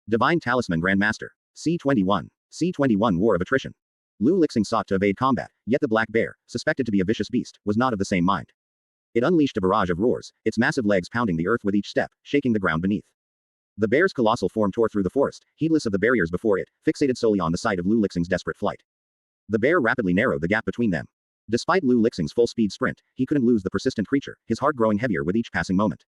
Divine Talisman Grandmaster. C21. C21 War of Attrition. Lixing sought to evade combat, yet the black bear, suspected to be a vicious beast, was not of the same mind. It unleashed a barrage of roars, its massive legs pounding the earth with each step, shaking the ground beneath. The bear's colossal form tore through the forest, heedless of the barriers before it, fixated solely on the sight of Lixing's desperate flight. The bear rapidly narrowed the gap between them. Despite Lixing's full-speed sprint, he couldn't lose the persistent creature, his heart growing heavier with each passing moment.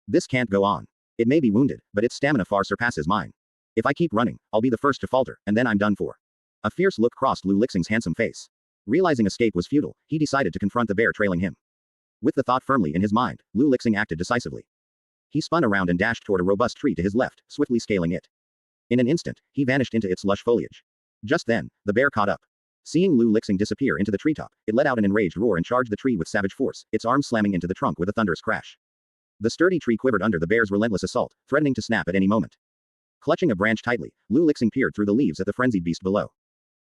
This can't go on. It may be wounded, but its stamina far surpasses mine. If I keep running, I'll be the first to falter, and then I'm done for. A fierce look crossed Lixing's handsome face. Realizing escape was futile, he decided to confront the bear trailing him. With the thought firmly in his mind, Lixing acted decisively. He spun around and dashed toward a robust tree to his left, swiftly scaling it. In an instant, he vanished into its lush foliage. Just then, the bear caught up. Seeing Lixing disappear into the treetop, it let out an enraged roar and charged the tree with savage force, its arms slamming into the trunk with a thunderous crash. The sturdy tree quivered under the bear's relentless assault, threatening to snap at any moment. Clutching a branch tightly, Lixing peered through the leaves at the frenzied beast below.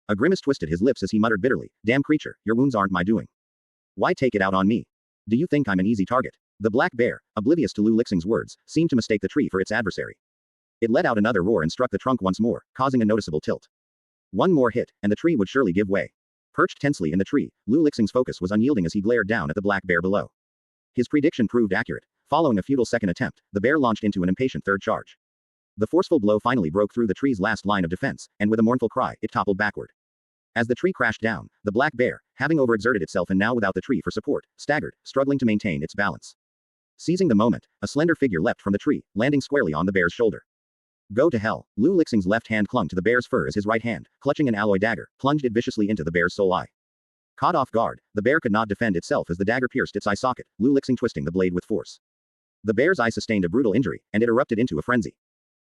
A grimace twisted his lips as he muttered bitterly, "Damn creature, your wounds aren't my doing. Why take it out on me? Do you think I'm an easy target?" The black bear, oblivious to Lixing's words, seemed to mistake the tree for its adversary. It let out another roar and struck the trunk once more, causing a noticeable tilt. One more hit, and the tree would surely give way. Perched tensely in the tree, Lixing's focus was unyielding as he glared down at the black bear below. His prediction proved accurate. Following a futile second attempt, the bear launched into an impatient third charge. The forceful blow finally broke through the tree's last line of defense, and with a mournful cry, it toppled backward. As the tree crashed down, the black bear, having overexerted itself and now without the tree for support, staggered, struggling to maintain its balance. Seizing the moment, a slender figure leapt from the tree, landing squarely on the bear's shoulder. Go to hell. Lixing's left hand clung to the bear's fur as his right hand, clutching an alloy dagger, plunged it viciously into the bear's sole eye. Caught off guard, the bear could not defend itself as the dagger pierced its eye socket, Lixing twisting the blade with force. The bear's eye sustained a brutal injury, and it erupted into a frenzy.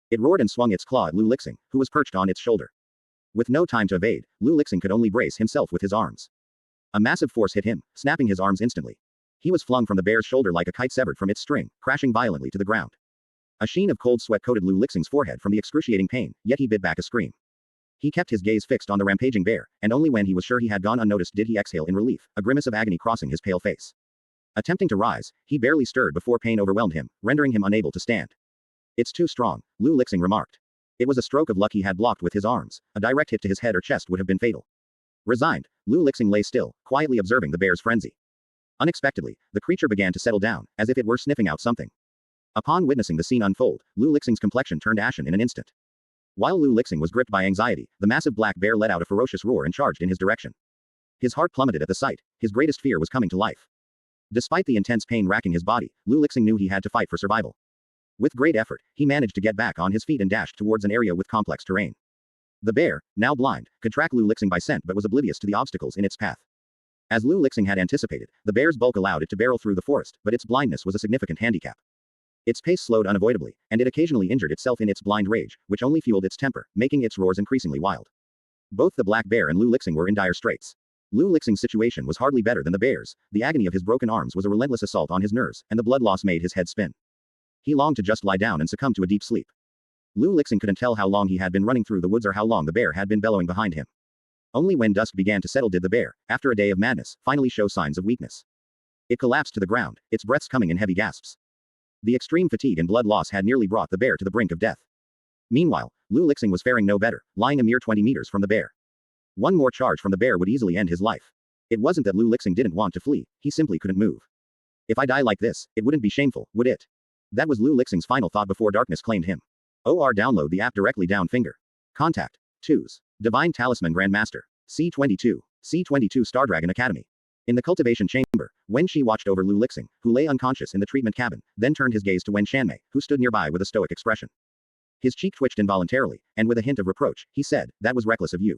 It roared and swung its claw at Lixing, who was perched on its shoulder. With no time to evade, Lixing could only brace himself with his arms. A massive force hit him, snapping his arms instantly. He was flung from the bear's shoulder like a kite severed from its string, crashing violently to the ground. A sheen of cold sweat coated Lixing's forehead from the excruciating pain, yet he bit back a scream. He kept his gaze fixed on the rampaging bear, and only when he was sure he had gone unnoticed did he exhale in relief, a grimace of agony crossing his pale face. Attempting to rise, he barely stirred before pain overwhelmed him, rendering him unable to stand. It's too strong, Lixing remarked. It was a stroke of luck he had blocked with his arms. A direct hit to his head or chest would have been fatal. Resigned, Lixing lay still, quietly observing the bear's frenzy. Unexpectedly, the creature began to settle down, as if it were sniffing out something. Upon witnessing the scene unfold, Lixing's complexion turned ashen in an instant. While Lixing was gripped by anxiety, the massive black bear let out a ferocious roar and charged in his direction. His heart plummeted at the sight. His greatest fear was coming to life. Despite the intense pain racking his body, Lixing knew he had to fight for survival. With great effort, he managed to get back on his feet and dashed towards an area with complex terrain. The bear, now blind, could track Lixing by scent but was oblivious to the obstacles in its path. As Lixing had anticipated, the bear's bulk allowed it to barrel through the forest, but its blindness was a significant handicap. Its pace slowed unavoidably, and it occasionally injured itself in its blind rage, which only fueled its temper, making its roars increasingly wild. Both the black bear and Lixing were in dire straits. Lixing's situation was hardly better than the bear's. The agony of his broken arms was a relentless assault on his nerves, and the blood loss made his head spin. He longed to just lie down and succumb to a deep sleep. Lixing couldn't tell how long he had been running through the woods or how long the bear had been bellowing behind him. Only when dusk began to settle did the bear, after a day of madness, finally show signs of weakness. It collapsed to the ground, its breaths coming in heavy gasps. The extreme fatigue and blood loss had nearly brought the bear to the brink of death. Meanwhile, Lixing was faring no better, lying a mere 20 meters from the bear. One more charge from the bear would easily end his life. It wasn't that Lixing didn't want to flee, he simply couldn't move. If I die like this, it wouldn't be shameful, would it? That was Lixing's final thought before darkness claimed him. Download the app directly down finger. Contact. 2s. Divine Talisman Grandmaster. C22. C22 Star Dragon Academy. In the cultivation chamber, Wen Shi watched over Lixing, who lay unconscious in the treatment cabin, then turned his gaze to Wen Shanmei, who stood nearby with a stoic expression. His cheek twitched involuntarily, and with a hint of reproach, he said, "That was reckless of you.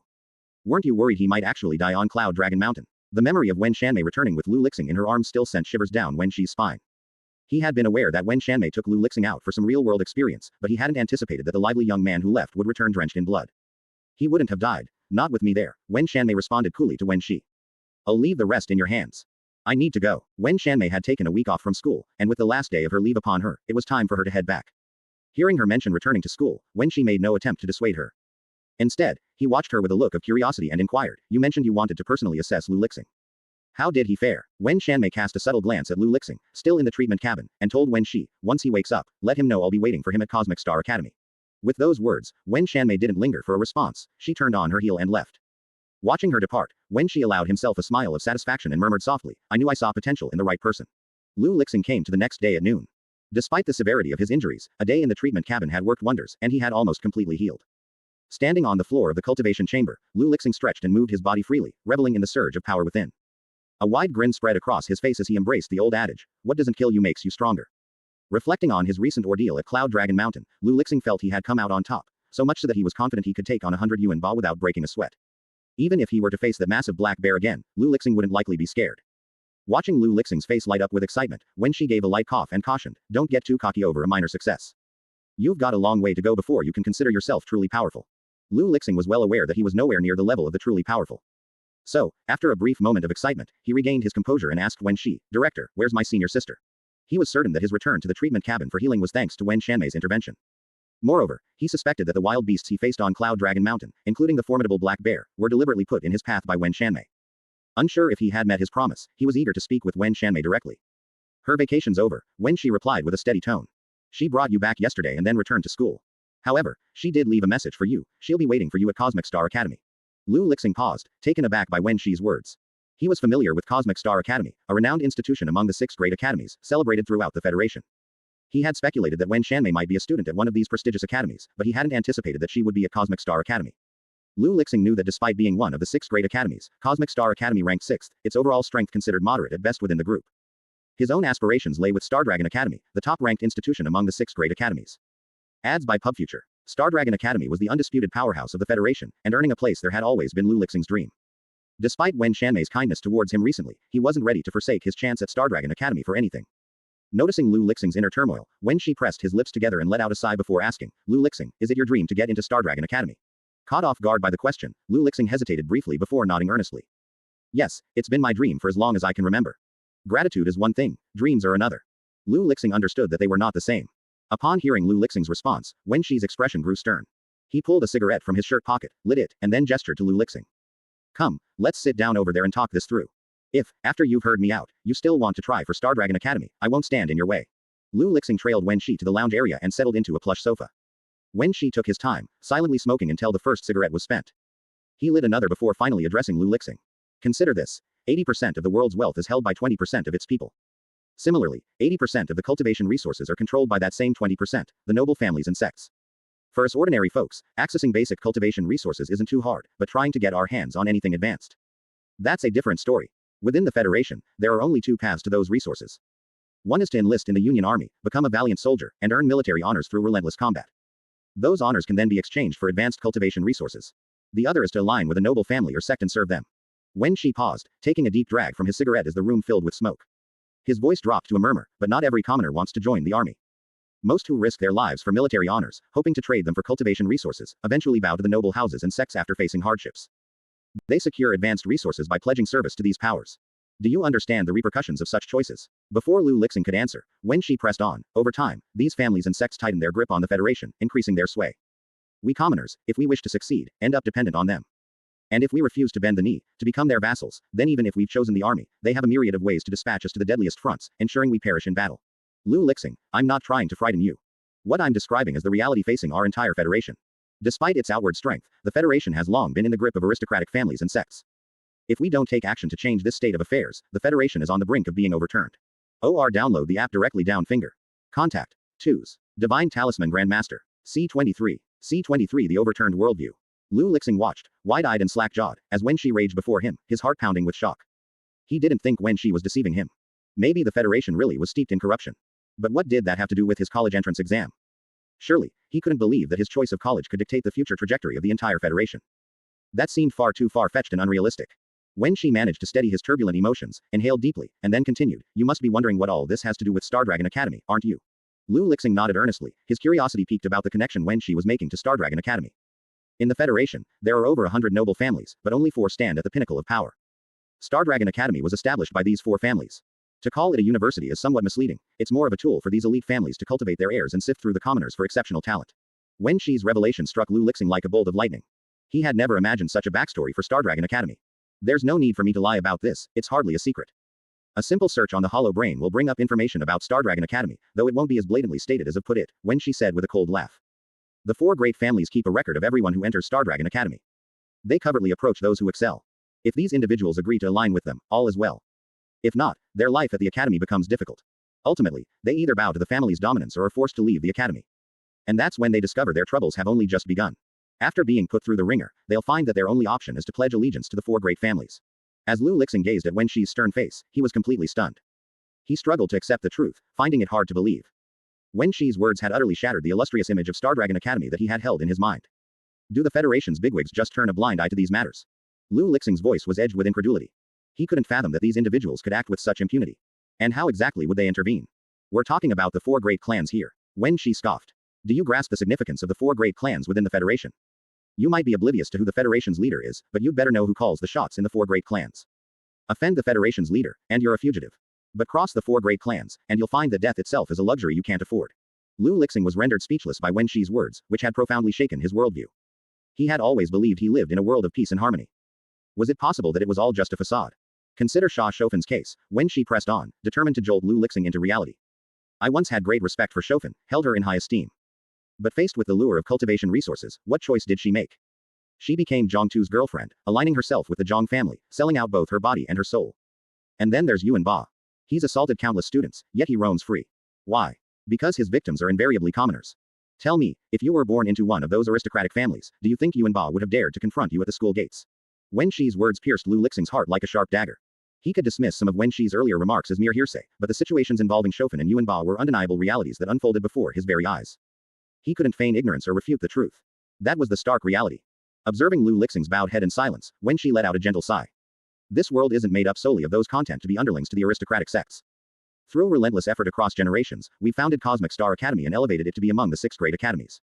Weren't you worried he might actually die on Cloud Dragon Mountain?" The memory of Wen Shanmei returning with Lixing in her arms still sent shivers down Wen Shi's spine. He had been aware that Wen Shanmei took Lixing out for some real-world experience, but he hadn't anticipated that the lively young man who left would return drenched in blood. He wouldn't have died. Not with me there, Wen Shanmei responded coolly to Wen Shi. I'll leave the rest in your hands. I need to go. Wen Shanmei had taken a week off from school, and with the last day of her leave upon her, it was time for her to head back. Hearing her mention returning to school, Wen Shi made no attempt to dissuade her. Instead, he watched her with a look of curiosity and inquired, "You mentioned you wanted to personally assess Lixing. How did he fare? Wen Shanmei cast a subtle glance at Lu Lixing, still in the treatment cabin, and told Wen Shi, once he wakes up, let him know I'll be waiting for him at Cosmic Star Academy. With those words, Wen Shanmei didn't linger for a response, she turned on her heel and left. Watching her depart, Wen Shi allowed himself a smile of satisfaction and murmured softly, I knew I saw potential in the right person. Lu Lixing came to the next day at noon. Despite the severity of his injuries, a day in the treatment cabin had worked wonders, and he had almost completely healed. Standing on the floor of the cultivation chamber, Lu Lixing stretched and moved his body freely, reveling in the surge of power within. A wide grin spread across his face as he embraced the old adage, what doesn't kill you makes you stronger. Reflecting on his recent ordeal at Cloud Dragon Mountain, Lu Lixing felt he had come out on top, so much so that he was confident he could take on 100 yuan ba without breaking a sweat. Even if he were to face that massive black bear again, Lu Lixing wouldn't likely be scared. Watching Lu Lixing's face light up with excitement, Wen Shi gave a light cough and cautioned, don't get too cocky over a minor success. You've got a long way to go before you can consider yourself truly powerful. Lu Lixing was well aware that he was nowhere near the level of the truly powerful. So, after a brief moment of excitement, he regained his composure and asked Wen Shi, Director, where's my senior sister? He was certain that his return to the treatment cabin for healing was thanks to Wen Shanmei's intervention. Moreover, he suspected that the wild beasts he faced on Cloud Dragon Mountain, including the formidable black bear, were deliberately put in his path by Wen Shanmei. Unsure if he had met his promise, he was eager to speak with Wen Shanmei directly. Her vacation's over, Wen Shi replied with a steady tone. She brought you back yesterday and then returned to school. However, she did leave a message for you, she'll be waiting for you at Cosmic Star Academy. Lu Lixing paused, taken aback by Wen Shi's words. He was familiar with Cosmic Star Academy, a renowned institution among the 6 great academies, celebrated throughout the Federation. He had speculated that Wen Shanmei might be a student at one of these prestigious academies, but he hadn't anticipated that she would be at Cosmic Star Academy. Lu Lixing knew that despite being one of the 6 great academies, Cosmic Star Academy ranked 6th, its overall strength considered moderate at best within the group. His own aspirations lay with Star Dragon Academy, the top-ranked institution among the 6 great academies. Ads by PubFuture. Star Dragon Academy was the undisputed powerhouse of the Federation, and earning a place there had always been Lu Lixing's dream. Despite Wen Shanmei's kindness towards him recently, he wasn't ready to forsake his chance at Star Dragon Academy for anything. Noticing Lu Lixing's inner turmoil, Wen Shi pressed his lips together and let out a sigh before asking, Lu Lixing, is it your dream to get into Star Dragon Academy? Caught off guard by the question, Lu Lixing hesitated briefly before nodding earnestly. Yes, it's been my dream for as long as I can remember. Gratitude is one thing, dreams are another. Lu Lixing understood that they were not the same. Upon hearing Lu Lixing's response, Wen Shi's expression grew stern. He pulled a cigarette from his shirt pocket, lit it, and then gestured to Lu Lixing. Come, let's sit down over there and talk this through. If, after you've heard me out, you still want to try for Star Dragon Academy, I won't stand in your way. Lu Lixing trailed Wen Shi to the lounge area and settled into a plush sofa. Wen Shi took his time, silently smoking until the first cigarette was spent. He lit another before finally addressing Lu Lixing. Consider this. 80% of the world's wealth is held by 20% of its people. Similarly, 80% of the cultivation resources are controlled by that same 20%, the noble families and sects. For us ordinary folks, accessing basic cultivation resources isn't too hard, but trying to get our hands on anything advanced. That's a different story. Within the Federation, there are only 2 paths to those resources. One is to enlist in the Union Army, become a valiant soldier, and earn military honors through relentless combat. Those honors can then be exchanged for advanced cultivation resources. The other is to align with a noble family or sect and serve them. Wen Shi paused, taking a deep drag from his cigarette as the room filled with smoke. His voice dropped to a murmur, but not every commoner wants to join the army. Most who risk their lives for military honors, hoping to trade them for cultivation resources, eventually bow to the noble houses and sects after facing hardships. They secure advanced resources by pledging service to these powers. Do you understand the repercussions of such choices? Before Lu Lixing could answer, Wen Shi pressed on. Over time, these families and sects tighten their grip on the Federation, increasing their sway. We commoners, if we wish to succeed, end up dependent on them. And if we refuse to bend the knee, to become their vassals, then even if we've chosen the army, they have a myriad of ways to dispatch us to the deadliest fronts, ensuring we perish in battle. Lu Lixing, I'm not trying to frighten you. What I'm describing is the reality facing our entire Federation. Despite its outward strength, the Federation has long been in the grip of aristocratic families and sects. If we don't take action to change this state of affairs, the Federation is on the brink of being overturned. Download the app directly down finger. Contact. 2s. Divine Talisman Grandmaster. C23. C23 The Overturned Worldview. Lu Lixing watched, wide-eyed and slack-jawed, as Wen Shi raged before him, his heart pounding with shock. He didn't think Wen Shi was deceiving him. Maybe the Federation really was steeped in corruption. But what did that have to do with his college entrance exam? Surely, he couldn't believe that his choice of college could dictate the future trajectory of the entire Federation. That seemed far too far-fetched and unrealistic. Wen Shi managed to steady his turbulent emotions, inhaled deeply, and then continued, you must be wondering what all this has to do with Star Dragon Academy, aren't you? Lu Lixing nodded earnestly, his curiosity piqued about the connection Wen Shi was making to Star Dragon Academy. In the Federation, there are over 100 noble families, but only 4 stand at the pinnacle of power. Star Dragon Academy was established by these 4 families. To call it a university is somewhat misleading, it's more of a tool for these elite families to cultivate their heirs and sift through the commoners for exceptional talent. Wen Shi's revelation struck Lu Lixing like a bolt of lightning. He had never imagined such a backstory for Star Dragon Academy. There's no need for me to lie about this, it's hardly a secret. A simple search on the Hollow Brain will bring up information about Stardragon Academy, though it won't be as blatantly stated as I've put it, when she said with a cold laugh. The four great families keep a record of everyone who enters Stardragon Academy. They covertly approach those who excel. If these individuals agree to align with them, all is well. If not, their life at the academy becomes difficult. Ultimately, they either bow to the family's dominance or are forced to leave the academy. And that's when they discover their troubles have only just begun. After being put through the ringer, they'll find that their only option is to pledge allegiance to the four great families. As Lu Lixing gazed at Wen Shi's stern face, he was completely stunned. He struggled to accept the truth, finding it hard to believe. Wen Shi's words had utterly shattered the illustrious image of Stardragon Academy that he had held in his mind. Do the Federation's bigwigs just turn a blind eye to these matters? Lu Lixing's voice was edged with incredulity. He couldn't fathom that these individuals could act with such impunity. And how exactly would they intervene? We're talking about the four great clans here. Wen Shi scoffed. Do you grasp the significance of the four great clans within the Federation? You might be oblivious to who the Federation's leader is, but you'd better know who calls the shots in the four great clans. Offend the Federation's leader, and you're a fugitive. But cross the four great clans, and you'll find that death itself is a luxury you can't afford. Lu Lixing was rendered speechless by Wen Shi's words, which had profoundly shaken his worldview. He had always believed he lived in a world of peace and harmony. Was it possible that it was all just a facade? Consider Sha Shoufan's case. Wen Shi pressed on, determined to jolt Lu Lixing into reality. I once had great respect for Shoufan, held her in high esteem. But faced with the lure of cultivation resources, what choice did she make? She became Zhang Tu's girlfriend, aligning herself with the Zhang family, selling out both her body and her soul. And then there's Yuan Ba. He's assaulted countless students, yet he roams free. Why? Because his victims are invariably commoners. Tell me, if you were born into one of those aristocratic families, do you think Yuan Ba would have dared to confront you at the school gates? Wen Shi's words pierced Lu Lixing's heart like a sharp dagger. He could dismiss some of Wen Shi's earlier remarks as mere hearsay, but the situations involving Shoufan and Yuan Ba were undeniable realities that unfolded before his very eyes. He couldn't feign ignorance or refute the truth. That was the stark reality. Observing Lu Lixing's bowed head in silence, Wen Shi let out a gentle sigh. This world isn't made up solely of those content to be underlings to the aristocratic sects. Through relentless effort across generations, we founded Cosmic Star Academy and elevated it to be among the 6 great academies.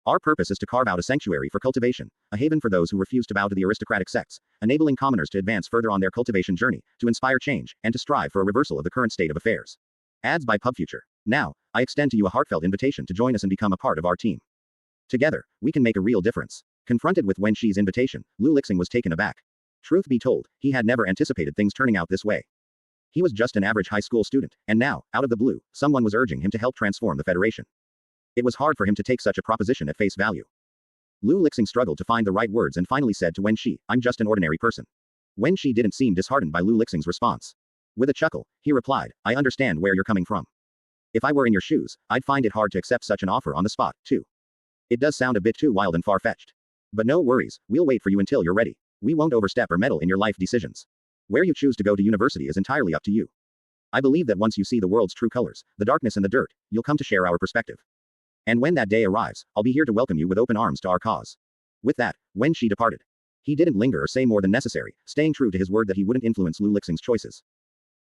Our purpose is to carve out a sanctuary for cultivation, a haven for those who refuse to bow to the aristocratic sects, enabling commoners to advance further on their cultivation journey, to inspire change, and to strive for a reversal of the current state of affairs. Ads by PubFuture. Now, I extend to you a heartfelt invitation to join us and become a part of our team. Together, we can make a real difference. Confronted with Wen Shi's invitation, Lu Lixing was taken aback. Truth be told, he had never anticipated things turning out this way. He was just an average high school student, and now, out of the blue, someone was urging him to help transform the Federation. It was hard for him to take such a proposition at face value. Lu Lixing struggled to find the right words and finally said to Wen Shi, I'm just an ordinary person. Wen Shi didn't seem disheartened by Lu Lixing's response. With a chuckle, he replied, I understand where you're coming from. If I were in your shoes, I'd find it hard to accept such an offer on the spot, too. It does sound a bit too wild and far-fetched. But no worries, we'll wait for you until you're ready. We won't overstep or meddle in your life decisions. Where you choose to go to university is entirely up to you. I believe that once you see the world's true colors, the darkness and the dirt, you'll come to share our perspective. And when that day arrives, I'll be here to welcome you with open arms to our cause. With that, Wen Shi departed. He didn't linger or say more than necessary, staying true to his word that he wouldn't influence Lu Lixing's choices.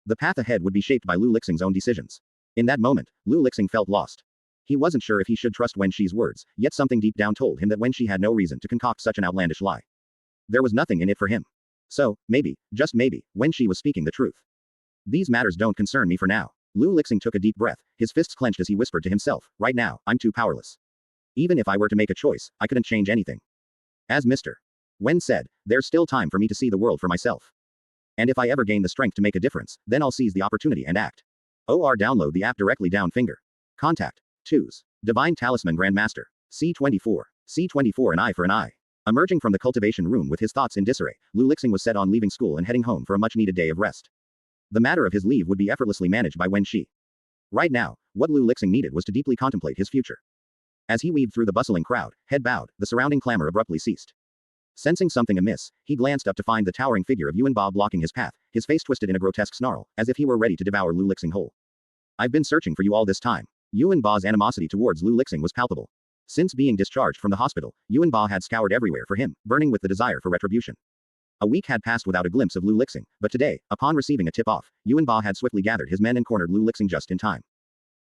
The path ahead would be shaped by Lu Lixing's own decisions. In that moment, Lu Lixing felt lost. He wasn't sure if he should trust Wen Shi's words, yet something deep down told him that Wen Shi had no reason to concoct such an outlandish lie. There was nothing in it for him. So, maybe, just maybe, Wen Shi was speaking the truth. These matters don't concern me for now. Lu Lixing took a deep breath, his fists clenched as he whispered to himself, right now, I'm too powerless. Even if I were to make a choice, I couldn't change anything. As Mr. Wen said, there's still time for me to see the world for myself. And if I ever gain the strength to make a difference, then I'll seize the opportunity and act. Or download the app directly down finger. Contact. 2s. Divine Talisman Grandmaster. C24. C24 an eye for an eye. Emerging from the cultivation room with his thoughts in disarray, Lu Lixing was set on leaving school and heading home for a much-needed day of rest. The matter of his leave would be effortlessly managed by Wen Shi. Right now, what Lu Lixing needed was to deeply contemplate his future. As he weaved through the bustling crowd, head bowed, the surrounding clamor abruptly ceased. Sensing something amiss, he glanced up to find the towering figure of Yuan Ba blocking his path, his face twisted in a grotesque snarl, as if he were ready to devour Lu Lixing whole. I've been searching for you all this time. Yuan Ba's animosity towards Lu Lixing was palpable. Since being discharged from the hospital, Yuan Ba had scoured everywhere for him, burning with the desire for retribution. A week had passed without a glimpse of Lu Lixing, but today, upon receiving a tip-off, Yuan Ba had swiftly gathered his men and cornered Lu Lixing just in time.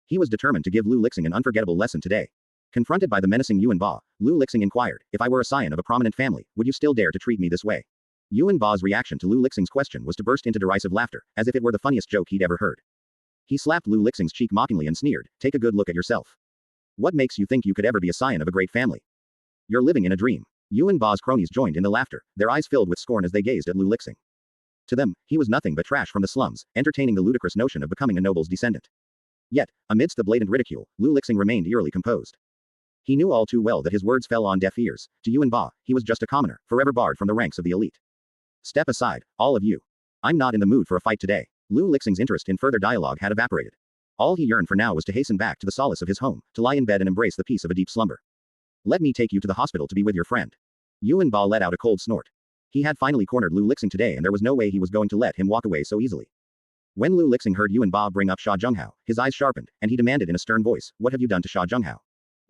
He was determined to give Lu Lixing an unforgettable lesson today. Confronted by the menacing Yuan Ba, Lu Lixing inquired, if I were a scion of a prominent family, would you still dare to treat me this way? Yuan Ba's reaction to Lu Lixing's question was to burst into derisive laughter, as if it were the funniest joke he'd ever heard. He slapped Lu Lixing's cheek mockingly and sneered, take a good look at yourself. What makes you think you could ever be a scion of a great family? You're living in a dream. Yuan Ba's cronies joined in the laughter, their eyes filled with scorn as they gazed at Lu Lixing. To them, he was nothing but trash from the slums, entertaining the ludicrous notion of becoming a noble's descendant. Yet, amidst the blatant ridicule, Lu Lixing remained eerily composed. He knew all too well that his words fell on deaf ears. To Yuan Ba, he was just a commoner, forever barred from the ranks of the elite. Step aside, all of you. I'm not in the mood for a fight today. Lu Lixing's interest in further dialogue had evaporated. All he yearned for now was to hasten back to the solace of his home, to lie in bed and embrace the peace of a deep slumber. Let me take you to the hospital to be with your friend. Yuan Ba let out a cold snort. He had finally cornered Lu Lixing today and there was no way he was going to let him walk away so easily. When Lu Lixing heard Yuan Ba bring up Sha Zhenghao, his eyes sharpened, and he demanded in a stern voice, "What have you done to Sha Zhenghao?"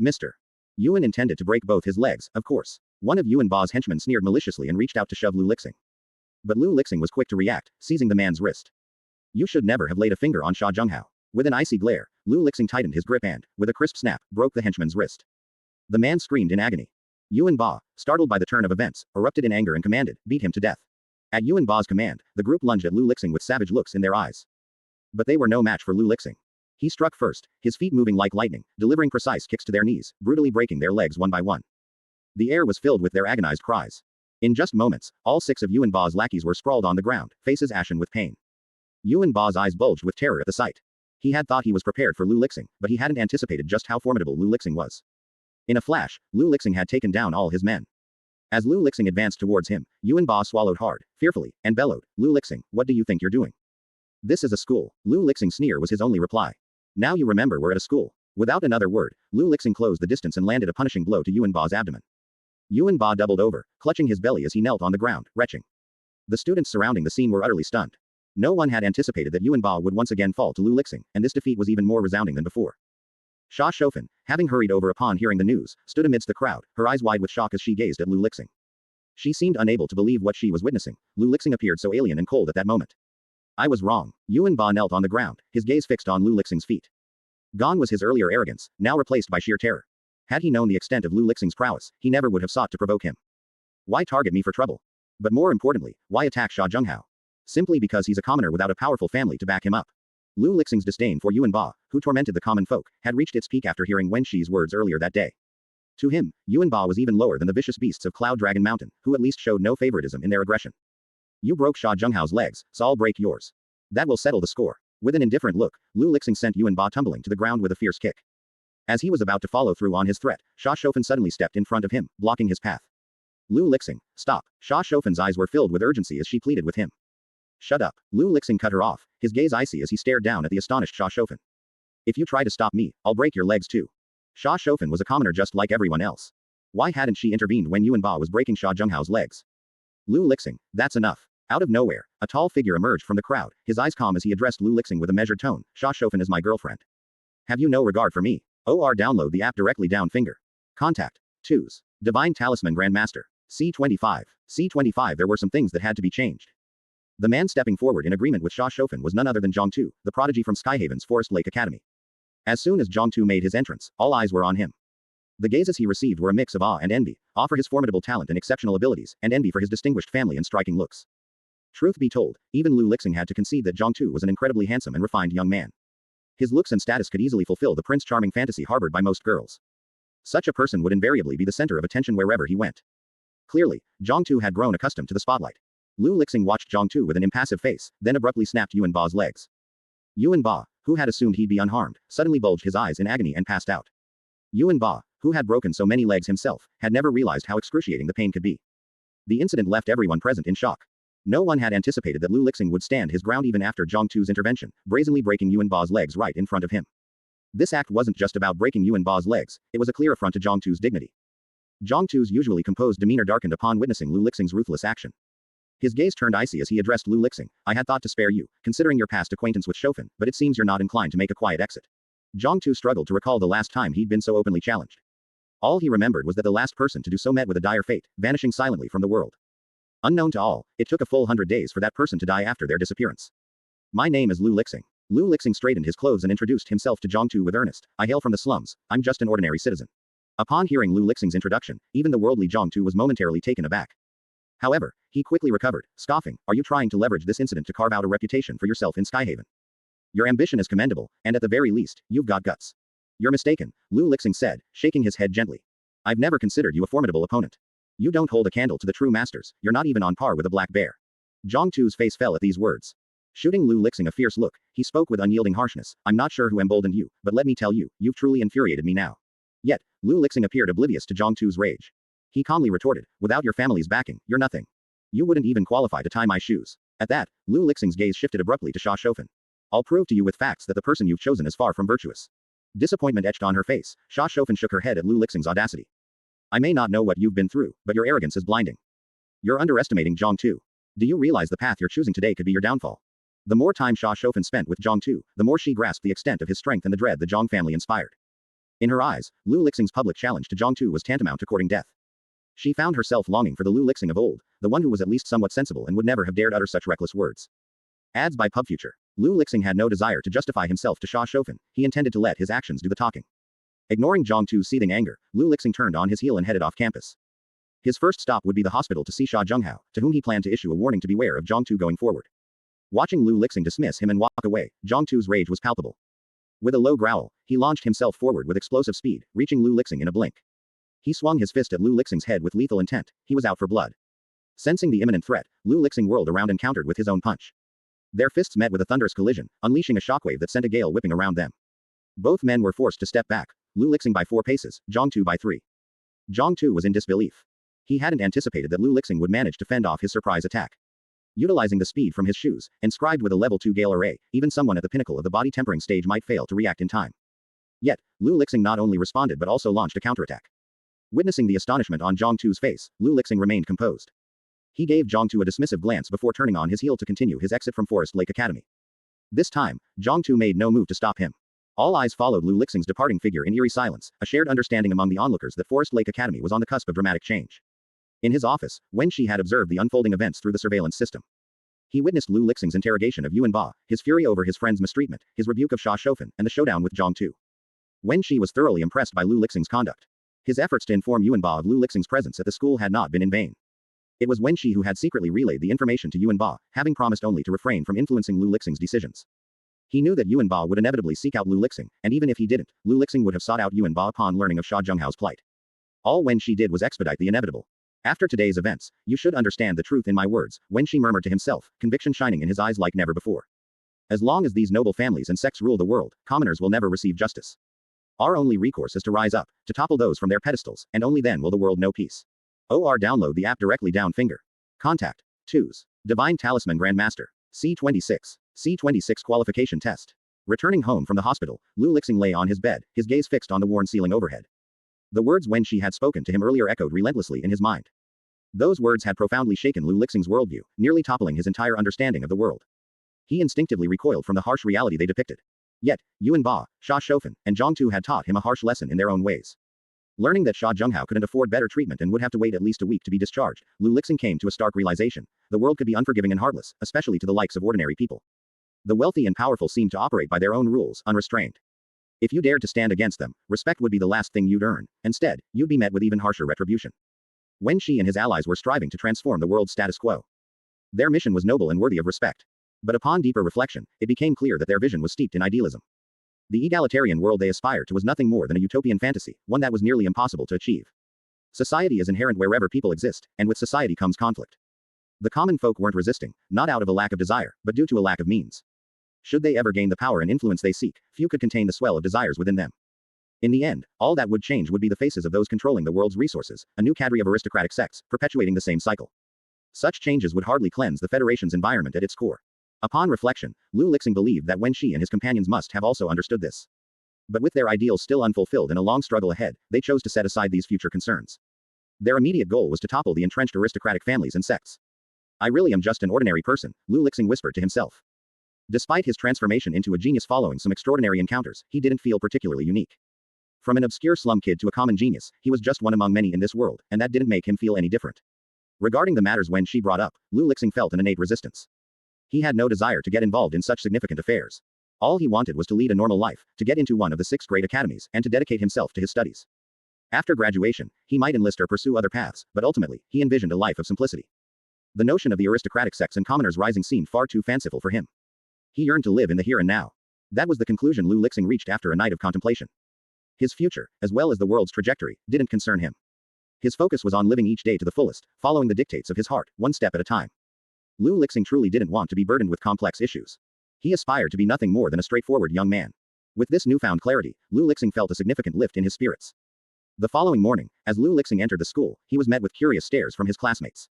Mr. Yuan intended to break both his legs, of course. One of Yuan Ba's henchmen sneered maliciously and reached out to shove Lu Lixing. But Lu Lixing was quick to react, seizing the man's wrist. You should never have laid a finger on Sha Zhenghao. With an icy glare, Lu Lixing tightened his grip and, with a crisp snap, broke the henchman's wrist. The man screamed in agony. Yuan Ba, startled by the turn of events, erupted in anger and commanded, "Beat him to death." At Yuan Ba's command, the group lunged at Lu Lixing with savage looks in their eyes. But they were no match for Lu Lixing. He struck first, his feet moving like lightning, delivering precise kicks to their knees, brutally breaking their legs one by one. The air was filled with their agonized cries. In just moments, all 6 of Yuan Ba's lackeys were sprawled on the ground, faces ashen with pain. Yuan Ba's eyes bulged with terror at the sight. He had thought he was prepared for Lu Lixing, but he hadn't anticipated just how formidable Lu Lixing was. In a flash, Lu Lixing had taken down all his men. As Lu Lixing advanced towards him, Yuan Ba swallowed hard, fearfully, and bellowed, "Lu Lixing, what do you think you're doing? This is a school." Lu Lixing's sneer was his only reply. Now you remember we're at a school. Without another word, Lu Lixing closed the distance and landed a punishing blow to Yuan Ba's abdomen. Yuan Ba doubled over, clutching his belly as he knelt on the ground, retching. The students surrounding the scene were utterly stunned. No one had anticipated that Yuan Ba would once again fall to Lu Lixing, and this defeat was even more resounding than before. Sha Shofan, having hurried over upon hearing the news, stood amidst the crowd, her eyes wide with shock as she gazed at Lu Lixing. She seemed unable to believe what she was witnessing. Lu Lixing appeared so alien and cold at that moment. I was wrong. Yuan Ba knelt on the ground, his gaze fixed on Lu Lixing's feet. Gone was his earlier arrogance, now replaced by sheer terror. Had he known the extent of Lu Lixing's prowess, he never would have sought to provoke him. Why target me for trouble? But more importantly, why attack Sha Zhenghao? Simply because he's a commoner without a powerful family to back him up. Lu Lixing's disdain for Yuan Ba, who tormented the common folk, had reached its peak after hearing Wen Shi's words earlier that day. To him, Yuan Ba was even lower than the vicious beasts of Cloud Dragon Mountain, who at least showed no favoritism in their aggression. You broke Sha Zhenghao's legs, so I'll break yours. That will settle the score. With an indifferent look, Lu Lixing sent Yuan Ba tumbling to the ground with a fierce kick. As he was about to follow through on his threat, Sha Shofan suddenly stepped in front of him, blocking his path. Lu Lixing, stop. Sha Shofan's eyes were filled with urgency as she pleaded with him. Shut up. Lu Lixing cut her off, his gaze icy as he stared down at the astonished Sha Shofan. If you try to stop me, I'll break your legs too. Sha Shofan was a commoner just like everyone else. Why hadn't she intervened when Yuan Ba was breaking Sha Zhenghao's legs? Lu Lixing, that's enough. Out of nowhere, a tall figure emerged from the crowd, his eyes calm as he addressed Lu Lixing with a measured tone. Sha Shofan is my girlfriend. Have you no regard for me? Or download the app directly down finger. Contact. 2s. Divine Talisman Grandmaster. C25. C25 There were some things that had to be changed. The man stepping forward in agreement with Sha Shofan was none other than Zhang Tu, the prodigy from Skyhaven's Forest Lake Academy. As soon as Zhang Tu made his entrance, all eyes were on him. The gazes he received were a mix of awe and envy, awe for his formidable talent and exceptional abilities, and envy for his distinguished family and striking looks. Truth be told, even Lu Lixing had to concede that Zhang Tu was an incredibly handsome and refined young man. His looks and status could easily fulfill the Prince Charming fantasy harbored by most girls. Such a person would invariably be the center of attention wherever he went. Clearly, Zhang Tu had grown accustomed to the spotlight. Lu Lixing watched Zhang Tu with an impassive face, then abruptly snapped Yuan Ba's legs. Yuan Ba, who had assumed he'd be unharmed, suddenly bulged his eyes in agony and passed out. Yuan Ba, who had broken so many legs himself, had never realized how excruciating the pain could be. The incident left everyone present in shock. No one had anticipated that Lu Lixing would stand his ground even after Zhang Tu's intervention, brazenly breaking Yuan Ba's legs right in front of him. This act wasn't just about breaking Yuan Ba's legs, it was a clear affront to Zhang Tu's dignity. Zhang Tu's usually composed demeanor darkened upon witnessing Lu Lixing's ruthless action. His gaze turned icy as he addressed Lu Lixing. I had thought to spare you, considering your past acquaintance with Shofan, but it seems you're not inclined to make a quiet exit. Zhang Tu struggled to recall the last time he'd been so openly challenged. All he remembered was that the last person to do so met with a dire fate, vanishing silently from the world. Unknown to all, it took a full 100 days for that person to die after their disappearance. My name is Lu Lixing. Lu Lixing straightened his clothes and introduced himself to Zhang Tu with earnest. I hail from the slums, I'm just an ordinary citizen. Upon hearing Lu Lixing's introduction, even the worldly Zhang Tu was momentarily taken aback. However, he quickly recovered, scoffing, are you trying to leverage this incident to carve out a reputation for yourself in Skyhaven? Your ambition is commendable, and at the very least, you've got guts. You're mistaken, Lu Lixing said, shaking his head gently. I've never considered you a formidable opponent. You don't hold a candle to the true masters, you're not even on par with a black bear. Zhang Tu's face fell at these words. Shooting Lu Lixing a fierce look, he spoke with unyielding harshness. I'm not sure who emboldened you, but let me tell you, you've truly infuriated me now. Yet, Lu Lixing appeared oblivious to Zhang Tu's rage. He calmly retorted, without your family's backing, you're nothing. You wouldn't even qualify to tie my shoes. At that, Lu Lixing's gaze shifted abruptly to Sha Shofan. I'll prove to you with facts that the person you've chosen is far from virtuous. Disappointment etched on her face, Sha Shofan shook her head at Lu Lixing's audacity. I may not know what you've been through, but your arrogance is blinding. You're underestimating Zhang Tu. Do you realize the path you're choosing today could be your downfall? The more time Sha Shofan spent with Zhang Tu, the more she grasped the extent of his strength and the dread the Zhang family inspired. In her eyes, Lu Lixing's public challenge to Zhang Tu was tantamount to courting death. She found herself longing for the Lu Lixing of old, the one who was at least somewhat sensible and would never have dared utter such reckless words. Ads by PubFuture. Lu Lixing had no desire to justify himself to Sha Shofan, he intended to let his actions do the talking. Ignoring Zhang Tu's seething anger, Lu Lixing turned on his heel and headed off campus. His first stop would be the hospital to see Sha Zhenghao, to whom he planned to issue a warning to beware of Zhang Tu going forward. Watching Lu Lixing dismiss him and walk away, Zhang Tu's rage was palpable. With a low growl, he launched himself forward with explosive speed, reaching Lu Lixing in a blink. He swung his fist at Lu Lixing's head with lethal intent, he was out for blood. Sensing the imminent threat, Lu Lixing whirled around and countered with his own punch. Their fists met with a thunderous collision, unleashing a shockwave that sent a gale whipping around them. Both men were forced to step back, Lu Lixing by 4 paces, Zhang Tu by 3. Zhang Tu was in disbelief. He hadn't anticipated that Lu Lixing would manage to fend off his surprise attack. Utilizing the speed from his shoes, inscribed with a level 2 gale array, even someone at the pinnacle of the body tempering stage might fail to react in time. Yet, Lu Lixing not only responded but also launched a counterattack. Witnessing the astonishment on Zhang Tu's face, Lu Lixing remained composed. He gave Zhang Tu a dismissive glance before turning on his heel to continue his exit from Forest Lake Academy. This time, Zhang Tu made no move to stop him. All eyes followed Lu Lixing's departing figure in eerie silence, a shared understanding among the onlookers that Forest Lake Academy was on the cusp of dramatic change. In his office, Wen Shi had observed the unfolding events through the surveillance system. He witnessed Lu Lixing's interrogation of Yuan Ba, his fury over his friend's mistreatment, his rebuke of Sha Shofan, and the showdown with Zhang Tu. Wen Shi was thoroughly impressed by Lu Lixing's conduct. His efforts to inform Yuan Ba of Lu Lixing's presence at the school had not been in vain. It was Wen Shi who had secretly relayed the information to Yuan Ba, having promised only to refrain from influencing Lu Lixing's decisions. He knew that Yuan Ba would inevitably seek out Lu Lixing, and even if he didn't, Lu Lixing would have sought out Yuan Ba upon learning of Sha Zhenghao's plight. All Wen Shi did was expedite the inevitable. After today's events, you should understand the truth in my words, Wen Shi murmured to himself, conviction shining in his eyes like never before. As long as these noble families and sects rule the world, commoners will never receive justice. Our only recourse is to rise up, to topple those from their pedestals, and only then will the world know peace. Download the app directly down finger. Contact. 2s. Divine Talisman Grandmaster. C26. C26 Qualification Test. Returning home from the hospital, Lu Lixing lay on his bed, his gaze fixed on the worn ceiling overhead. The words Wen Shi had spoken to him earlier echoed relentlessly in his mind. Those words had profoundly shaken Lu Lixing's worldview, nearly toppling his entire understanding of the world. He instinctively recoiled from the harsh reality they depicted. Yet, Yuan Ba, Sha Shofan, and Zhang Tu had taught him a harsh lesson in their own ways. Learning that Sha Zhenghao couldn't afford better treatment and would have to wait at least a week to be discharged, Lu Lixing came to a stark realization: the world could be unforgiving and heartless, especially to the likes of ordinary people. The wealthy and powerful seemed to operate by their own rules, unrestrained. If you dared to stand against them, respect would be the last thing you'd earn. Instead, you'd be met with even harsher retribution. Wen Shi and his allies were striving to transform the world's status quo. Their mission was noble and worthy of respect. But upon deeper reflection, it became clear that their vision was steeped in idealism. The egalitarian world they aspired to was nothing more than a utopian fantasy, one that was nearly impossible to achieve. Society is inherent wherever people exist, and with society comes conflict. The common folk weren't resisting, not out of a lack of desire, but due to a lack of means. Should they ever gain the power and influence they seek, few could contain the swell of desires within them. In the end, all that would change would be the faces of those controlling the world's resources, a new cadre of aristocratic sects, perpetuating the same cycle. Such changes would hardly cleanse the Federation's environment at its core. Upon reflection, Lu Lixing believed that Wen Shi and his companions must have also understood this. But with their ideals still unfulfilled and a long struggle ahead, they chose to set aside these future concerns. Their immediate goal was to topple the entrenched aristocratic families and sects. I really am just an ordinary person, Lu Lixing whispered to himself. Despite his transformation into a genius following some extraordinary encounters, he didn't feel particularly unique. From an obscure slum kid to a common genius, he was just one among many in this world, and that didn't make him feel any different. Regarding the matters Wen Shi brought up, Lu Lixing felt an innate resistance. He had no desire to get involved in such significant affairs. All he wanted was to lead a normal life, to get into one of the 6 great academies, and to dedicate himself to his studies. After graduation, he might enlist or pursue other paths, but ultimately, he envisioned a life of simplicity. The notion of the aristocratic sects and commoners rising seemed far too fanciful for him. He yearned to live in the here and now. That was the conclusion Lu Lixing reached after a night of contemplation. His future, as well as the world's trajectory, didn't concern him. His focus was on living each day to the fullest, following the dictates of his heart, one step at a time. Lu Lixing truly didn't want to be burdened with complex issues. He aspired to be nothing more than a straightforward young man. With this newfound clarity, Lu Lixing felt a significant lift in his spirits. The following morning, as Lu Lixing entered the school, he was met with curious stares from his classmates.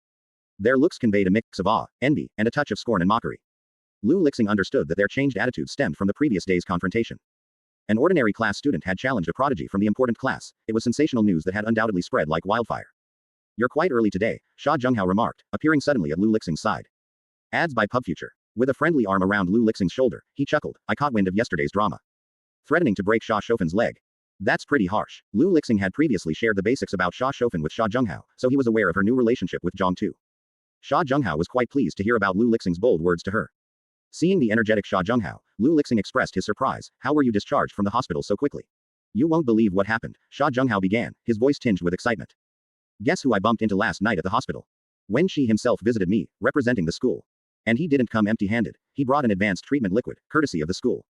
Their looks conveyed a mix of awe, envy, and a touch of scorn and mockery. Lu Lixing understood that their changed attitudes stemmed from the previous day's confrontation. An ordinary class student had challenged a prodigy from the important class. It was sensational news that had undoubtedly spread like wildfire. "You're quite early today," Sha Junghao remarked, appearing suddenly at Lu Lixing's side. Ads by PubFuture. With a friendly arm around Lu Lixing's shoulder, he chuckled. "I caught wind of yesterday's drama." Threatening to break Sha Shoufan's leg. That's pretty harsh. Lu Lixing had previously shared the basics about Sha Shoufan with Sha Junghao, so he was aware of her new relationship with Zhang Tu. Sha Junghao was quite pleased to hear about Lu Lixing's bold words to her. Seeing the energetic Sha Junghao, Lu Lixing expressed his surprise. "How were you discharged from the hospital so quickly?" "You won't believe what happened," Sha Junghao began, his voice tinged with excitement. "Guess who I bumped into last night at the hospital? Wen Shi himself visited me, representing the school. And he didn't come empty-handed. He brought an advanced treatment liquid, courtesy of the school.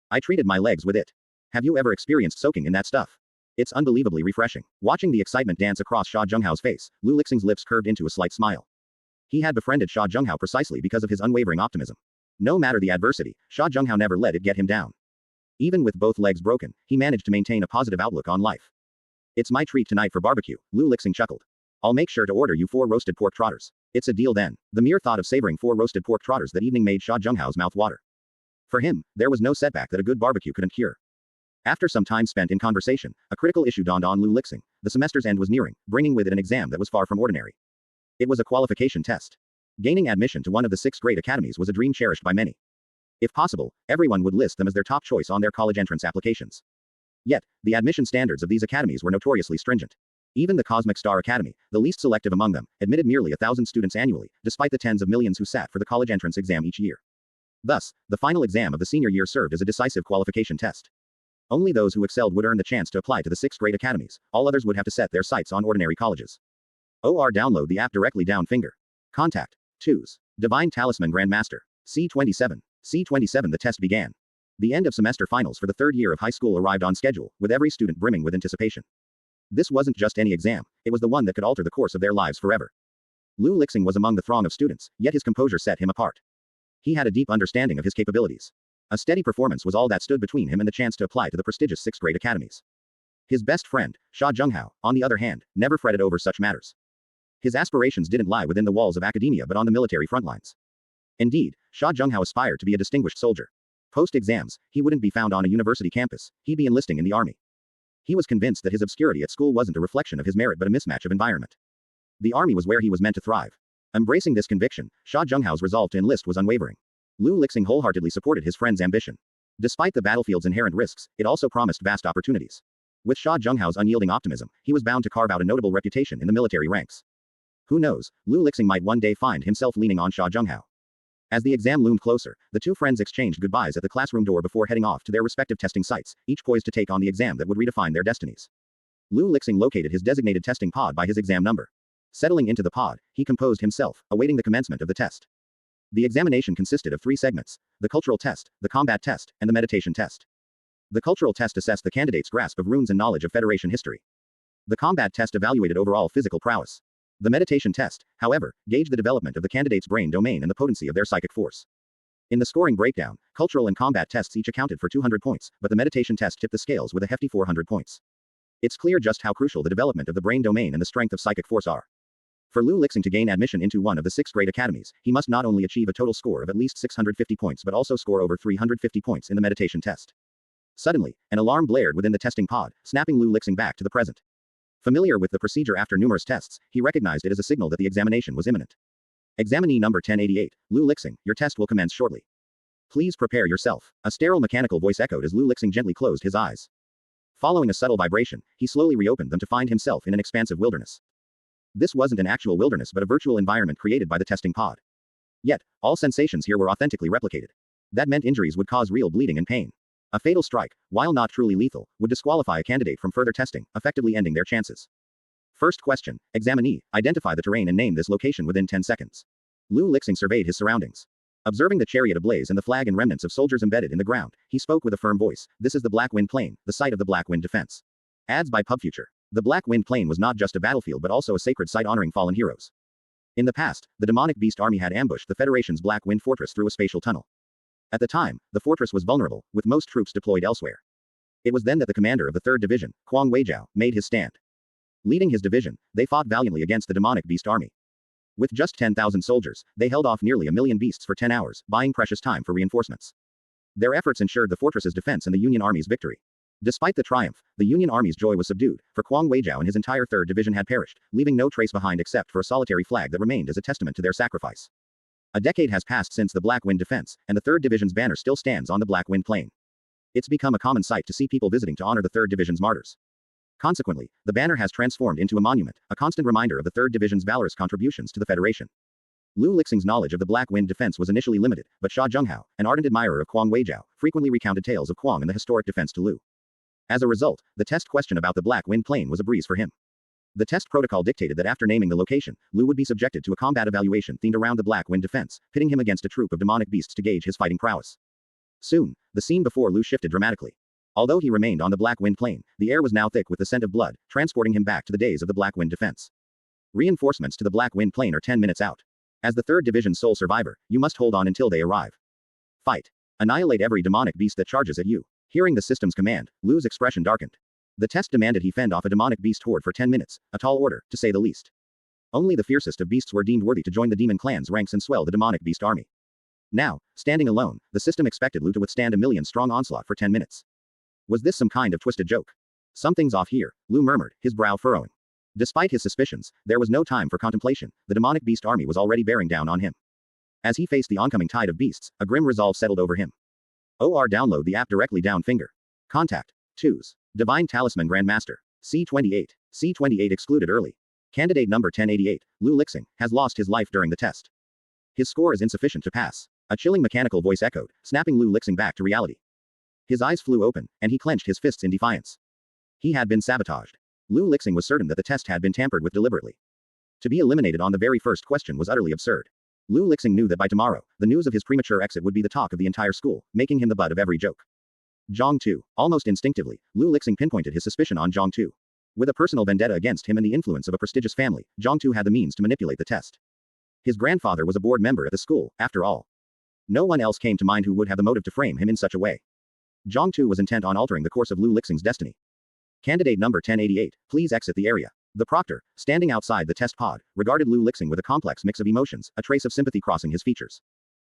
I treated my legs with it. Have you ever experienced soaking in that stuff? It's unbelievably refreshing." Watching the excitement dance across Sha Junghao's face, Lu Lixing's lips curved into a slight smile. He had befriended Sha Junghao precisely because of his unwavering optimism. No matter the adversity, Sha Junghao never let it get him down. Even with both legs broken, he managed to maintain a positive outlook on life. "It's my treat tonight for barbecue," Lu Lixing chuckled. "I'll make sure to order you 4 roasted pork trotters." It's a deal then. The mere thought of savoring 4 roasted pork trotters that evening made Sha Junghao's mouth water. For him, there was no setback that a good barbecue couldn't cure. After some time spent in conversation, a critical issue dawned on Lu Lixing. The semester's end was nearing, bringing with it an exam that was far from ordinary. It was a qualification test. Gaining admission to one of the 6th-grade academies was a dream cherished by many. If possible, everyone would list them as their top choice on their college entrance applications. Yet, the admission standards of these academies were notoriously stringent. Even the Cosmic Star Academy, the least selective among them, admitted merely 1,000 students annually, despite the tens of millions who sat for the college entrance exam each year. Thus, the final exam of the senior year served as a decisive qualification test. Only those who excelled would earn the chance to apply to the 6th-grade academies. All others would have to set their sights on ordinary colleges. Download the app directly down finger. Contact. 2s. Divine Talisman Grandmaster. C27. C27 The test began. The end of semester finals for the 3rd year of high school arrived on schedule, with every student brimming with anticipation. This wasn't just any exam, it was the one that could alter the course of their lives forever. Lu Lixing was among the throng of students, yet his composure set him apart. He had a deep understanding of his capabilities. A steady performance was all that stood between him and the chance to apply to the prestigious 6th-grade academies. His best friend, Sha Junghao, on the other hand, never fretted over such matters. His aspirations didn't lie within the walls of academia but on the military front lines. Indeed, Sha Junghao aspired to be a distinguished soldier. Post-exams, he wouldn't be found on a university campus, he'd be enlisting in the army. He was convinced that his obscurity at school wasn't a reflection of his merit but a mismatch of environment. The army was where he was meant to thrive. Embracing this conviction, Sha Junghao's resolve to enlist was unwavering. Lu Lixing wholeheartedly supported his friend's ambition. Despite the battlefield's inherent risks, it also promised vast opportunities. With Sha Junghao's unyielding optimism, he was bound to carve out a notable reputation in the military ranks. Who knows, Lu Lixing might one day find himself leaning on Sha Junghao. As the exam loomed closer, the two friends exchanged goodbyes at the classroom door before heading off to their respective testing sites, each poised to take on the exam that would redefine their destinies. Lu Lixing located his designated testing pod by his exam number. Settling into the pod, he composed himself, awaiting the commencement of the test. The examination consisted of 3 segments: the cultural test, the combat test, and the meditation test. The cultural test assessed the candidate's grasp of runes and knowledge of Federation history. The combat test evaluated overall physical prowess. The meditation test, however, gauged the development of the candidate's brain domain and the potency of their psychic force. In the scoring breakdown, cultural and combat tests each accounted for 200 points, but the meditation test tipped the scales with a hefty 400 points. It's clear just how crucial the development of the brain domain and the strength of psychic force are. For Lu Lixing to gain admission into one of the 6th-grade academies, he must not only achieve a total score of at least 650 points but also score over 350 points in the meditation test. Suddenly, an alarm blared within the testing pod, snapping Lu Lixing back to the present. Familiar with the procedure after numerous tests, he recognized it as a signal that the examination was imminent. Examinee number 1088, Lu Lixing, your test will commence shortly. Please prepare yourself. A sterile mechanical voice echoed as Lu Lixing gently closed his eyes. Following a subtle vibration, he slowly reopened them to find himself in an expansive wilderness. This wasn't an actual wilderness but a virtual environment created by the testing pod. Yet, all sensations here were authentically replicated. That meant injuries would cause real bleeding and pain. A fatal strike, while not truly lethal, would disqualify a candidate from further testing, effectively ending their chances. First question, examinee, identify the terrain and name this location within 10 seconds. Lu Lixing surveyed his surroundings. Observing the chariot ablaze and the flag and remnants of soldiers embedded in the ground, he spoke with a firm voice. This is the Black Wind Plain, the site of the Black Wind Defense. Ads by PubFuture. The Black Wind Plain was not just a battlefield but also a sacred site honoring fallen heroes. In the past, the demonic beast army had ambushed the Federation's Black Wind Fortress through a spatial tunnel. At the time, the fortress was vulnerable, with most troops deployed elsewhere. It was then that the commander of the 3rd Division, Kwang Weijiao, made his stand. Leading his division, they fought valiantly against the demonic beast army. With just 10,000 soldiers, they held off nearly 1,000,000 beasts for 10 hours, buying precious time for reinforcements. Their efforts ensured the fortress's defense and the Union Army's victory. Despite the triumph, the Union Army's joy was subdued, for Kwang Weijiao and his entire 3rd Division had perished, leaving no trace behind except for a solitary flag that remained as a testament to their sacrifice. A decade has passed since the Black Wind defense, and the 3rd Division's banner still stands on the Black Wind plain. It's become a common sight to see people visiting to honor the 3rd Division's martyrs. Consequently, the banner has transformed into a monument, a constant reminder of the 3rd Division's valorous contributions to the Federation. Lu Lixing's knowledge of the Black Wind defense was initially limited, but Xia Zhenghao, an ardent admirer of Kwang Weijiao, frequently recounted tales of Kwang and the historic defense to Lu. As a result, the test question about the Black Wind plain was a breeze for him. The test protocol dictated that after naming the location, Lu would be subjected to a combat evaluation themed around the Black Wind defense, pitting him against a troop of demonic beasts to gauge his fighting prowess. Soon, the scene before Lu shifted dramatically. Although he remained on the Black Wind plain, the air was now thick with the scent of blood, transporting him back to the days of the Black Wind defense. Reinforcements to the Black Wind plain are 10 minutes out. As the 3rd Division's sole survivor, you must hold on until they arrive. Fight. Annihilate every demonic beast that charges at you. Hearing the system's command, Lu's expression darkened. The test demanded he fend off a demonic beast horde for 10 minutes, a tall order, to say the least. Only the fiercest of beasts were deemed worthy to join the demon clan's ranks and swell the demonic beast army. Now, standing alone, the system expected Lu to withstand a 1,000,000-strong onslaught for 10 minutes. Was this some kind of twisted joke? Something's off here, Lu murmured, his brow furrowing. Despite his suspicions, there was no time for contemplation. The demonic beast army was already bearing down on him. As he faced the oncoming tide of beasts, a grim resolve settled over him. Download the app directly down finger. Contact. 2s. Divine Talisman Grandmaster. C28. C28 excluded early. Candidate number 1088, Lu Lixing, has lost his life during the test. His score is insufficient to pass. A chilling mechanical voice echoed, snapping Lu Lixing back to reality. His eyes flew open, and he clenched his fists in defiance. He had been sabotaged. Lu Lixing was certain that the test had been tampered with deliberately. To be eliminated on the very first question was utterly absurd. Lu Lixing knew that by tomorrow, the news of his premature exit would be the talk of the entire school, making him the butt of every joke. Zhang Tu. Almost instinctively, Lu Lixing pinpointed his suspicion on Zhang Tu. With a personal vendetta against him and the influence of a prestigious family, Zhang Tu had the means to manipulate the test. His grandfather was a board member at the school, after all. No one else came to mind who would have the motive to frame him in such a way. Zhang Tu was intent on altering the course of Lu Lixing's destiny. Candidate number 1088, please exit the area. The proctor, standing outside the test pod, regarded Lu Lixing with a complex mix of emotions, a trace of sympathy crossing his features.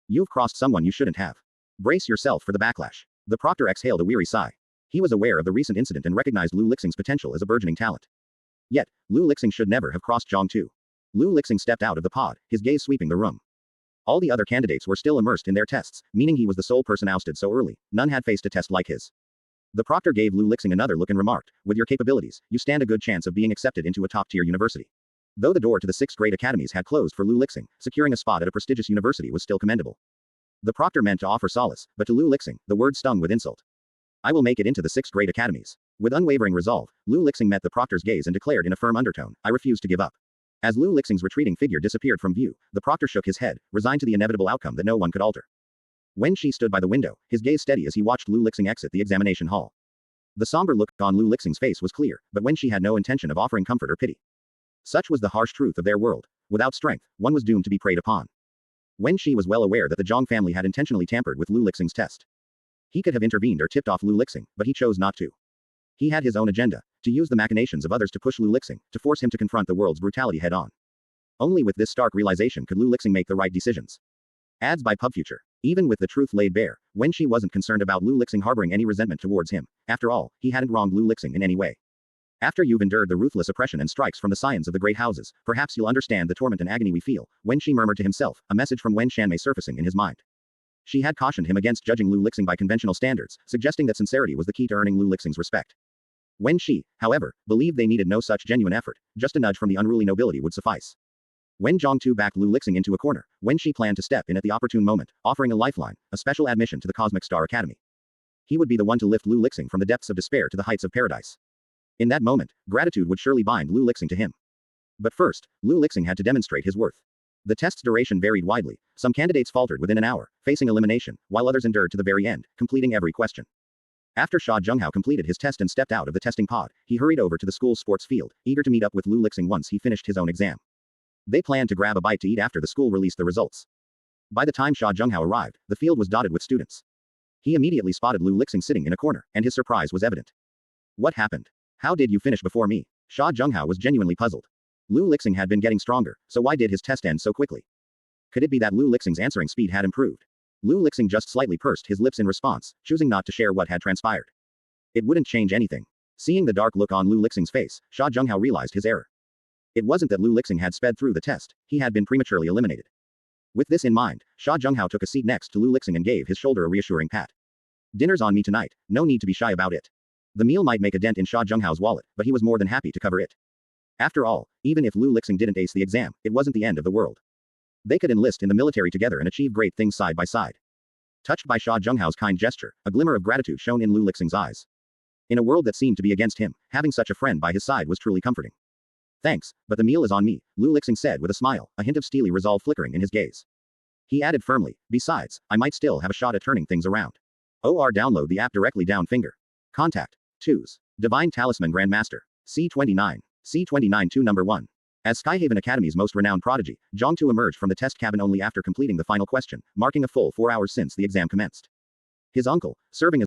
You've crossed someone you shouldn't have. Brace yourself for the backlash. The proctor exhaled a weary sigh. He was aware of the recent incident and recognized Lu Lixing's potential as a burgeoning talent. Yet, Lu Lixing should never have crossed Zhang Tu. Lu Lixing stepped out of the pod, his gaze sweeping the room. All the other candidates were still immersed in their tests, meaning he was the sole person ousted so early. None had faced a test like his. The proctor gave Lu Lixing another look and remarked, with your capabilities, you stand a good chance of being accepted into a top-tier university. Though the door to the 6th grade academies had closed for Lu Lixing, securing a spot at a prestigious university was still commendable. The proctor meant to offer solace, but to Lu Lixing, the word stung with insult. I will make it into the 6th grade academies. With unwavering resolve, Lu Lixing met the proctor's gaze and declared in a firm undertone, I refuse to give up. As Lu Lixing's retreating figure disappeared from view, the proctor shook his head, resigned to the inevitable outcome that no one could alter. Wen Shi stood by the window, his gaze steady as he watched Lu Lixing exit the examination hall. The somber look on Lu Lixing's face was clear, but Wen Shi had no intention of offering comfort or pity. Such was the harsh truth of their world. Without strength, one was doomed to be preyed upon. Wen Shi was well aware that the Zhang family had intentionally tampered with Lu Lixing's test. He could have intervened or tipped off Lu Lixing, but he chose not to. He had his own agenda, to use the machinations of others to push Lu Lixing, to force him to confront the world's brutality head-on. Only with this stark realization could Lu Lixing make the right decisions. Ads by PubFuture. Even with the truth laid bare, Wen Shi wasn't concerned about Lu Lixing harboring any resentment towards him. After all, he hadn't wronged Lu Lixing in any way. After you've endured the ruthless oppression and strikes from the scions of the great houses, perhaps you'll understand the torment and agony we feel, Wen Shi murmured to himself, a message from Wen Shanmei surfacing in his mind. She had cautioned him against judging Lu Lixing by conventional standards, suggesting that sincerity was the key to earning Lu Lixing's respect. Wen Shi, however, believed they needed no such genuine effort, just a nudge from the unruly nobility would suffice. When Zhang Tu backed Lu Lixing into a corner, Wen Shi planned to step in at the opportune moment, offering a lifeline, a special admission to the Cosmic Star Academy. He would be the one to lift Lu Lixing from the depths of despair to the heights of paradise. In that moment, gratitude would surely bind Lu Lixing to him. But first, Lu Lixing had to demonstrate his worth. The test's duration varied widely. Some candidates faltered within an hour, facing elimination, while others endured to the very end, completing every question. After Xia Zhenghao completed his test and stepped out of the testing pod, he hurried over to the school's sports field, eager to meet up with Lu Lixing once he finished his own exam. They planned to grab a bite to eat after the school released the results. By the time Sha Junghao arrived, the field was dotted with students. He immediately spotted Lu Lixing sitting in a corner, and his surprise was evident. What happened? How did you finish before me? Sha Junghao was genuinely puzzled. Lu Lixing had been getting stronger, so why did his test end so quickly? Could it be that Lu Lixing's answering speed had improved? Lu Lixing just slightly pursed his lips in response, choosing not to share what had transpired. It wouldn't change anything. Seeing the dark look on Lu Lixing's face, Sha Junghao realized his error. It wasn't that Lu Lixing had sped through the test, he had been prematurely eliminated. With this in mind, Sha Junghao took a seat next to Lu Lixing and gave his shoulder a reassuring pat. Dinner's on me tonight, no need to be shy about it. The meal might make a dent in Sha Junghao's wallet, but he was more than happy to cover it. After all, even if Lu Lixing didn't ace the exam, it wasn't the end of the world. They could enlist in the military together and achieve great things side by side. Touched by Sha Junghao's kind gesture, a glimmer of gratitude shone in Lu Lixing's eyes. In a world that seemed to be against him, having such a friend by his side was truly comforting. Thanks, but the meal is on me, Lu Lixing said with a smile, a hint of steely resolve flickering in his gaze. He added firmly, besides, I might still have a shot at turning things around. Download the app directly down finger. Contact. 2s. Divine Talisman Grandmaster. C29. C29 2 Number 1. As Skyhaven Academy's most renowned prodigy, Zhang Tu emerged from the test cabin only after completing the final question, marking a full 4 hours since the exam commenced. His uncle, serving as